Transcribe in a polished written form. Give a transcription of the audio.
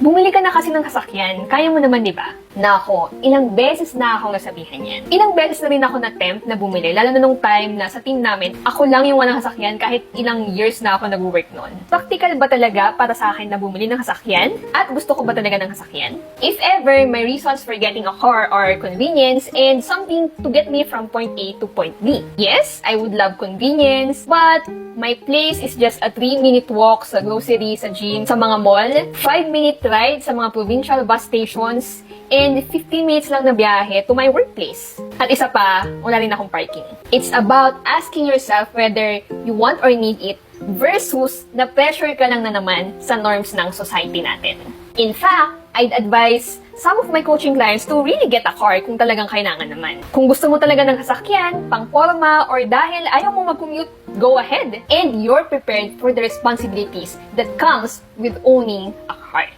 Bumili ka na kasi ng sasakyan, kaya mo naman, di ba? Nako, ilang beses na ako nasabihan yan. Ilang beses na rin ako na-tempt na bumili, lalo na nung time na sa team namin, ako lang yung walang sasakyan kahit ilang years na ako nag-work noon. Practical ba talaga para sa akin na bumili ng sasakyan? At gusto ko ba talaga ng sasakyan? If ever, my reasons for getting a car are convenience and something to get me from point A to point B. Yes, I would love convenience, but my place is just a 3-minute walk sa grocery, sa gym, sa mga mall, 5-minute ride sa mga provincial bus stations, and 15 minutes lang na biyahe to my workplace. At isa pa, wala rin akong parking. It's about asking yourself whether you want or need it versus na-pressure ka lang na naman sa norms ng society natin. In fact, I'd advise some of my coaching clients to really get a car kung talagang kailangan naman. Kung gusto mo talaga ng sasakyan, pang-forma, or dahil ayaw mo mag-commute, go ahead. And you're prepared for the responsibilities that comes with owning a car.